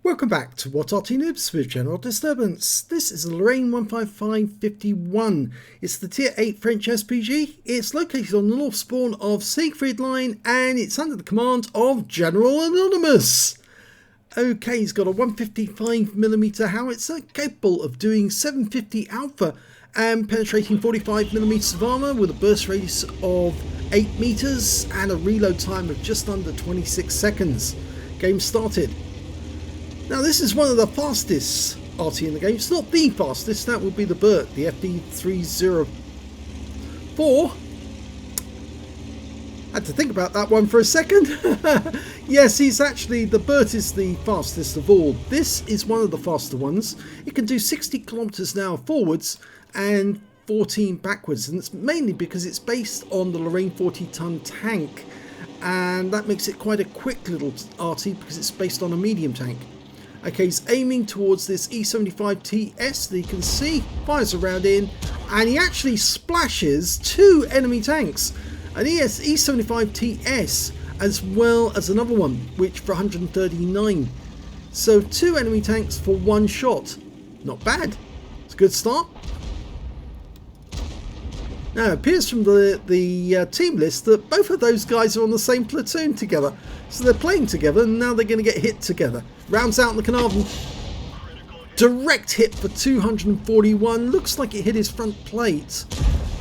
Welcome back to What Arty Noobs with General Disturbance. This is a Lorraine 15551. It's the Tier 8 French SPG. It's located on the north spawn of Siegfried Line and it's under the command of General Anonymous. Okay, he's got a 155mm howitzer capable of doing 750 alpha and penetrating 45mm of armour with a burst radius of 8 meters and a reload time of just under 26 seconds. Game started. Now this is one of the fastest Arty in the game. It's not the fastest, that would be the Burt, the FD304. Had to think about that one for a second. Yes, the Burt is the fastest of all. This is one of the faster ones. It can do 60 kilometers an hour forwards and 14 backwards, and it's mainly because it's based on the Lorraine 40-ton tank, and that makes it quite a quick little Arty because it's based on a medium tank. Okay, he's aiming towards this E75TS that you can see, fires a round in, and he actually splashes two enemy tanks, an E75TS as well as another one, which for 139. So two enemy tanks for one shot. Not bad. It's a good start. Now, it appears from the team list that both of those guys are on the same platoon together. So they're playing together and now they're going to get hit together. Rounds out in the Carnarvon. Direct hit for 241. Looks like it hit his front plate.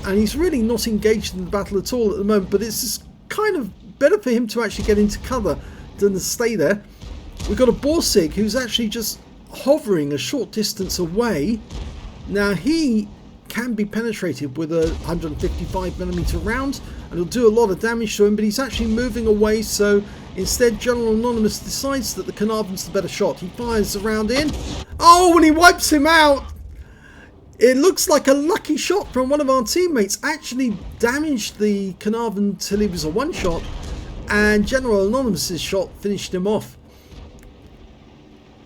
And he's really not engaged in the battle at all at the moment. But it's just kind of better for him to actually get into cover than to stay there. We've got a Borsig who's actually just hovering a short distance away. Now he can be penetrated with a 155mm round and it'll do a lot of damage to him, but he's actually moving away, so instead General Anonymous decides that the Carnarvon's the better shot. He fires the round in. Oh, and he wipes him out! It looks like a lucky shot from one of our teammates actually damaged the Carnarvon till he was a one shot, and General Anonymous's shot finished him off.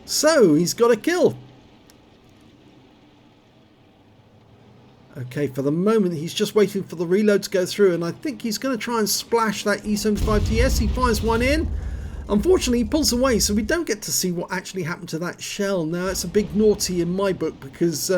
So he's got a kill. Okay, for the moment he's just waiting for the reload to go through, and I think he's going to try and splash that E75TS. He fires one in. Unfortunately he pulls away, so we don't get to see what actually happened to that shell. Now it's a big naughty in my book, because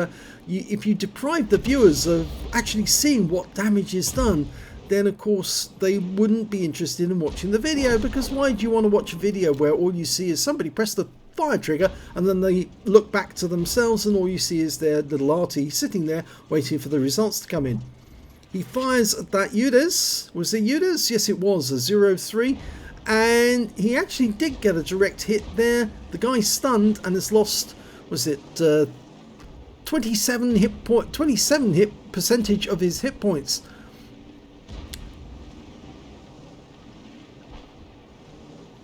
if you deprive the viewers of actually seeing what damage is done, then of course they wouldn't be interested in watching the video, because why do you want to watch a video where all you see is somebody press the fire trigger and then they look back to themselves and all you see is their little Arty sitting there waiting for the results to come in. He fires at that UDES. Was it UDES? Yes, it was a 0-3, and he actually did get a direct hit there. The guy's stunned and has lost, was it 27 hit percentage of his hit points.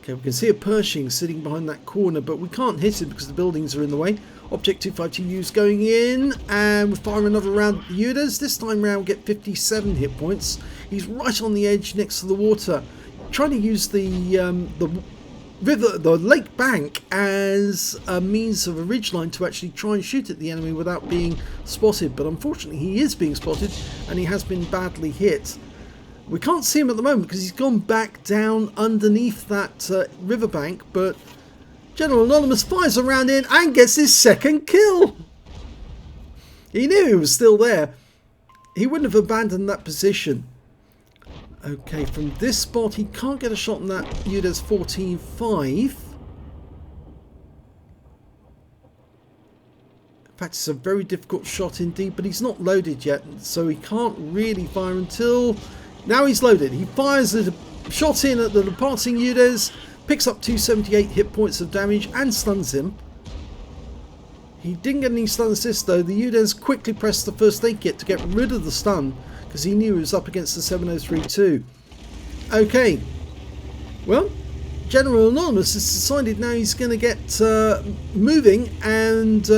Okay, we can see a Pershing sitting behind that corner, but we can't hit him because the buildings are in the way. Object 252U's going in, and we'll fire another round at the UDES. This time round, get 57 hit points. He's right on the edge next to the water, trying to use the lake bank as a means of a ridgeline to actually try and shoot at the enemy without being spotted. But unfortunately, he is being spotted, and he has been badly hit. We can't see him at the moment because he's gone back down underneath that riverbank, but General Anonymous fires a round in and gets his second kill. He knew he was still there. He wouldn't have abandoned that position. Okay, from this spot he can't get a shot on that UDES 14.5. In fact, it's a very difficult shot indeed, but he's not loaded yet, so he can't really fire until... Now he's loaded. He fires a shot in at the departing UDES, picks up 278 hit points of damage and stuns him. He didn't get any stun assist though. The UDES quickly pressed the first aid kit to get rid of the stun because he knew he was up against the 7032. Okay, well, General Anonymous has decided now he's going to get moving, and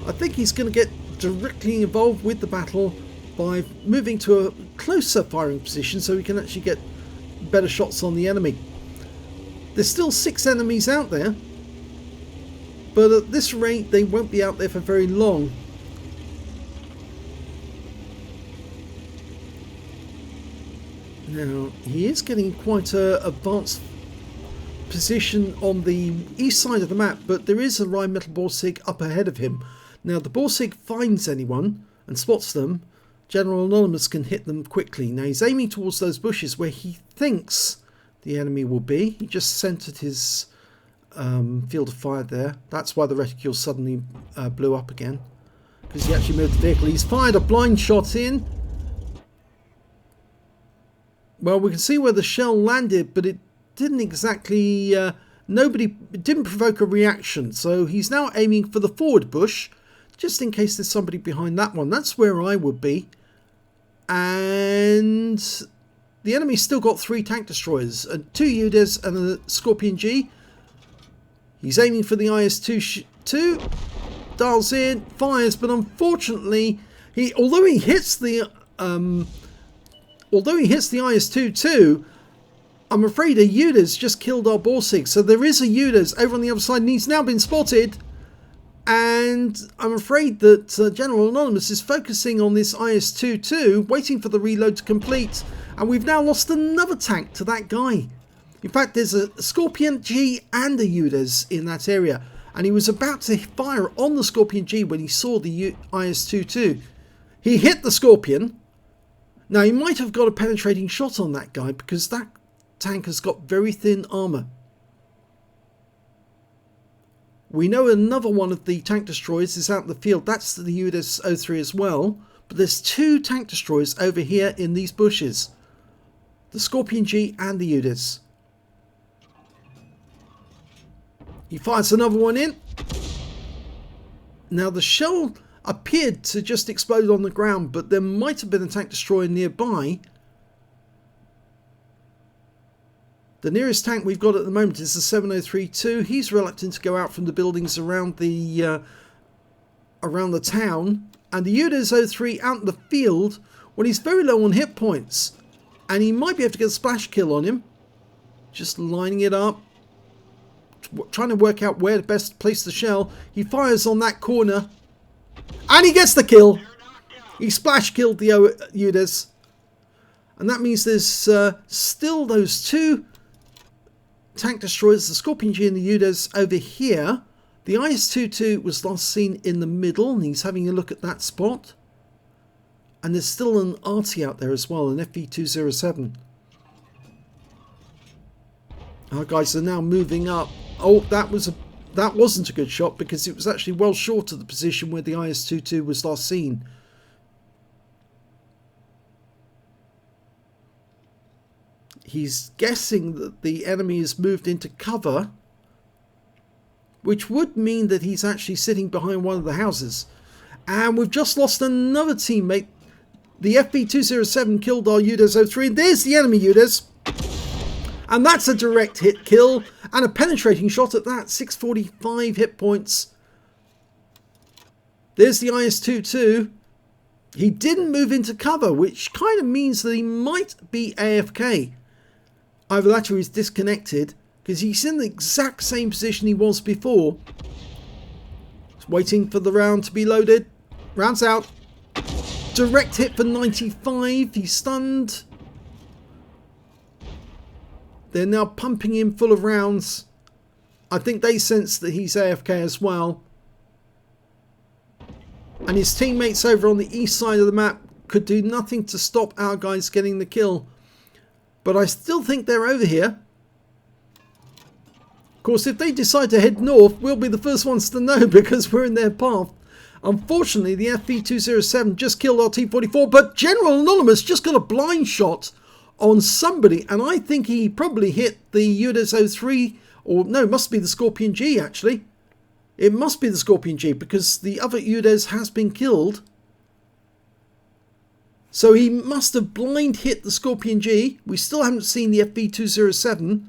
I think he's going to get directly involved with the battle by moving to a closer firing position so we can actually get better shots on the enemy. There's still 6 enemies out there, but at this rate they won't be out there for very long. Now he is getting quite a advanced position on the east side of the map, but there is a Rheinmetall Borsig up ahead of him. Now the Borsig finds anyone and spots them. General Anonymous can hit them quickly. Now he's aiming towards those bushes where he thinks the enemy will be. He just centered his field of fire there. That's why the reticule suddenly blew up again, because he actually moved the vehicle. He's fired a blind shot in. Well, we can see where the shell landed, but it didn't exactly it didn't provoke a reaction. So he's now aiming for the forward bush, just in case there's somebody behind that one. That's where I would be. And the enemy's still got 3 tank destroyers, 2 UDES and a Scorpion G. He's aiming for the IS-2, dials in, fires, but unfortunately, although he hits the IS-2, I'm afraid a UDES just killed our Borsig. So there is a UDES over on the other side, and he's now been spotted. And I'm afraid that General Anonymous is focusing on this IS-2, waiting for the reload to complete. And we've now lost another tank to that guy. In fact, there's a Scorpion G and a UDES in that area. And he was about to fire on the Scorpion G when he saw the IS-2. He hit the Scorpion. Now, he might have got a penetrating shot on that guy because that tank has got very thin armor. We know another one of the tank destroyers is out in the field. That's the UDES 03 as well. But there's 2 tank destroyers over here in these bushes. The Scorpion G and the UDES. He fires another one in. Now the shell appeared to just explode on the ground, but there might have been a tank destroyer nearby. The nearest tank we've got at the moment is the 7032. He's reluctant to go out from the buildings around the town. And the UDES 03 out in the field, well, he's very low on hit points. And he might be able to get a splash kill on him. Just lining it up. Trying to work out where to best place the shell. He fires on that corner. And he gets the kill. He splash killed the UDES. And that means there's still those 2 tank destroyers, the Scorpion G and the UDES over here. The IS-2 was last seen in the middle, and he's having a look at that spot. And there's still an Arty out there as well, an FV207. Our guys are now moving up. Oh, that wasn't a good shot because it was actually well short of the position where the IS-2 was last seen. He's guessing that the enemy has moved into cover, which would mean that he's actually sitting behind one of the houses. And we've just lost another teammate. The FV207 killed our UDES 03. And there's the enemy UDES. And that's a direct hit kill and a penetrating shot at that. 645 hit points. There's the IS-2. He didn't move into cover, which kind of means that he might be AFK. Either that or he's disconnected, because he's in the exact same position he was before. He's waiting for the round to be loaded. Round's out. Direct hit for 95. He's stunned. They're now pumping him full of rounds. I think they sense that he's AFK as well. And his teammates over on the east side of the map could do nothing to stop our guys getting the kill. But I still think they're over here. Of course, if they decide to head north, we'll be the first ones to know because we're in their path. Unfortunately, the FV207 just killed our T-44, but General Anonymous just got a blind shot on somebody, and I think he probably hit the UDES 03, or no, it must be the Scorpion G actually. It must be the Scorpion G because the other UDES has been killed. So he must have blind hit the Scorpion G. We still haven't seen the FV207.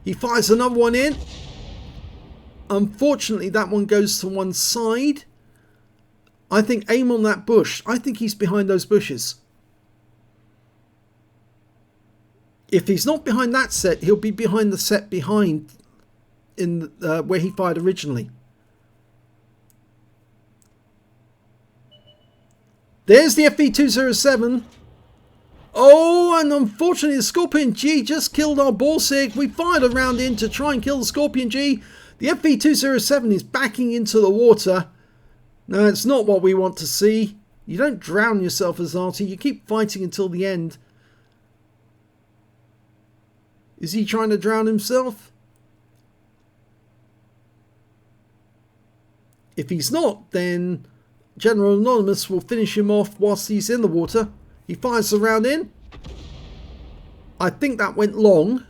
He fires another one in. Unfortunately, that one goes to one side. I think aim on that bush. I think he's behind those bushes. If he's not behind that set, he'll be behind the set behind in where he fired originally. There's the FV207. Oh, and unfortunately the Scorpion G just killed our Borsig. We fired a round in to try and kill the Scorpion G. The FV207 is backing into the water. No, it's not what we want to see. You don't drown yourself as Arty. You keep fighting until the end. Is he trying to drown himself? If he's not, then General Anonymous will finish him off whilst he's in the water. He fires the round in. I think that went long.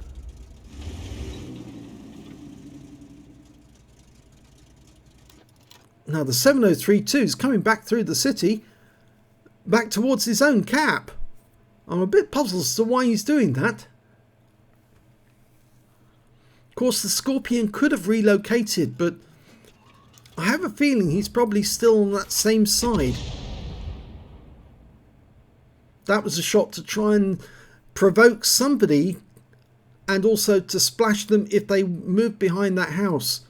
Now the 7032 is coming back through the city, back towards his own cap. I'm a bit puzzled as to why he's doing that. Of course, the Scorpion could have relocated, but I have a feeling he's probably still on that same side. That was a shot to try and provoke somebody and also to splash them if they move behind that house.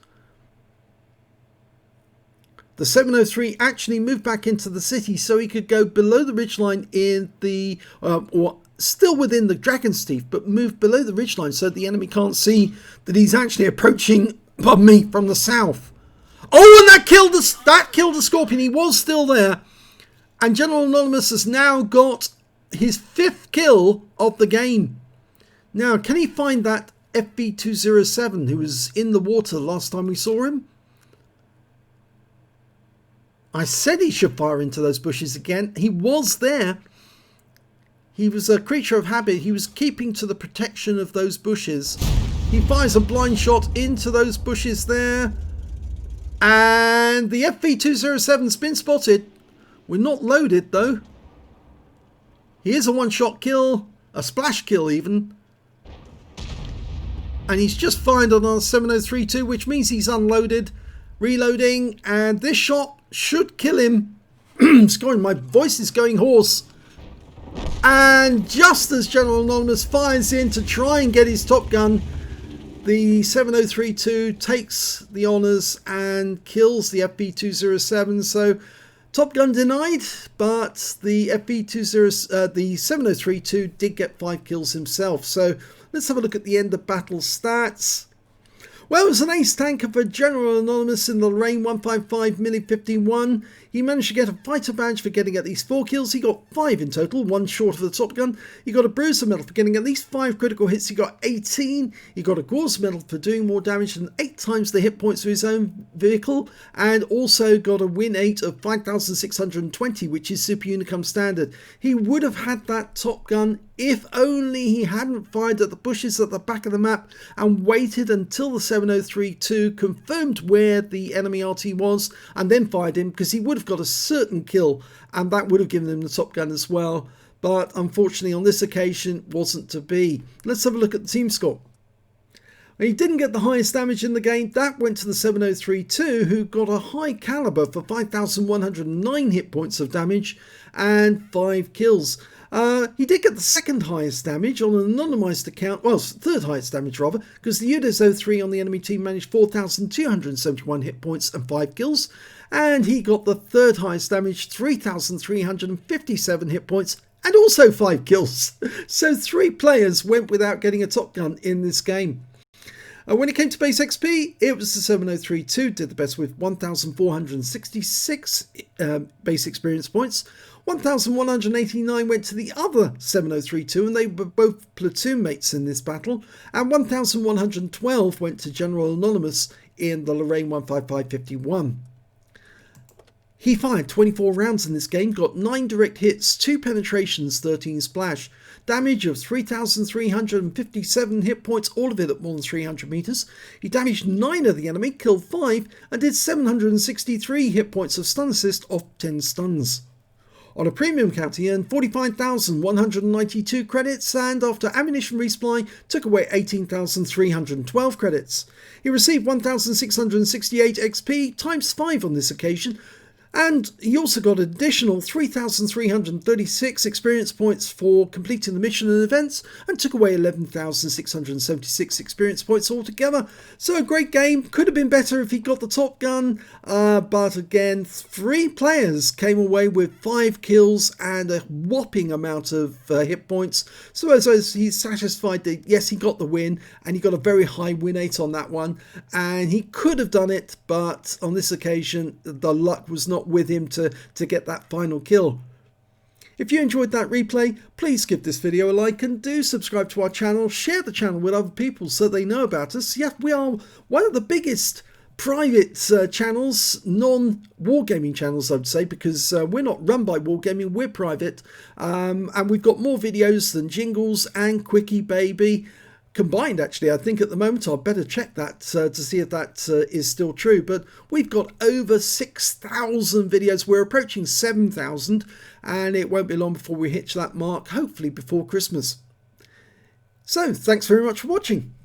The 703 actually moved back into the city so he could go below the ridgeline in the, or still within the Dragon's Teeth, but move below the ridgeline so the enemy can't see that he's actually approaching, pardon me, from the south. Oh, and that killed the Scorpion. He was still there. And General Anonymous has now got his 5th kill of the game. Now, can he find that FV207 who was in the water last time we saw him? I said he should fire into those bushes again. He was there. He was a creature of habit. He was keeping to the protection of those bushes. He fires a blind shot into those bushes there. And the FV207's been spotted. We're not loaded though. He is a one-shot kill. A splash kill even. And he's just fired on our 7032, which means he's unloaded. Reloading. And this shot should kill him. Scoring, my voice is going hoarse. And just as General Anonymous fires in to try and get his top gun, the 7032 takes the honours and kills the FV207. So top gun denied, but the the 7032 did get 5 kills himself. So let's have a look at the end of battle stats. Well, it was an ace tanker for General Anonymous in the Lorraine 155mm51. He managed to get a fighter badge for getting at least 4 kills. He got 5 in total, 1 short of the top gun. He got a bruiser medal for getting at least 5 critical hits. He got 18. He got a Gore's medal for doing more damage than 8 times the hit points of his own vehicle. And also got a win 8 of 5,620, which is Super Unicum standard. He would have had that top gun if only he hadn't fired at the bushes at the back of the map and waited until the 7032 confirmed where the enemy RT was and then fired him, because he would have got a certain kill and that would have given him the top gun as well. But unfortunately on this occasion wasn't to be. Let's have a look at the team score. He didn't get the highest damage in the game. That went to the 7032, who got a high caliber for 5,109 hit points of damage and 5 kills. He did get the second highest damage on an anonymised account, well, third highest damage rather, because the Udes 03 on the enemy team managed 4,271 hit points and 5 kills, and he got the third highest damage, 3,357 hit points and also 5 kills. So 3 players went without getting a top gun in this game. When it came to base XP, it was the 7032 did the best with 1,466 base experience points. 1,189 went to the other 7032, and they were both platoon mates in this battle. And 1,112 went to General Anonymous in the Lorraine 15551. He fired 24 rounds in this game, got 9 direct hits, 2 penetrations, 13 splash. Damage of 3,357 hit points, all of it at more than 300 meters. He damaged 9 of the enemy, killed 5, and did 763 hit points of stun assist off 10 stuns. On a premium count, he earned 45,192 credits, and after ammunition resupply, took away 18,312 credits. He received 1,668 XP times 5 on this occasion, And he also got an additional 3,336 experience points for completing the mission and events, and took away 11,676 experience points altogether. So a great game. Could have been better if he got the Top Gun, but again, 3 players came away with 5 kills and a whopping amount of hit points. So as he's satisfied that yes, he got the win, and he got a very high win rate on that one, and he could have done it, but on this occasion the luck was not with him to get that final kill. If you enjoyed that replay, please give this video a like and do subscribe to our channel. Share the channel with other people so they know about us. Yeah, we are one of the biggest private channels, non-wargaming channels, I'd say, because we're not run by wargaming, we're private, and we've got more videos than Jingles and Quickie Baby combined. Actually, I think at the moment I'd better check that to see if that is still true, but we've got over 6,000 videos. We're approaching 7,000, and it won't be long before we hit that mark, hopefully before Christmas. So thanks very much for watching.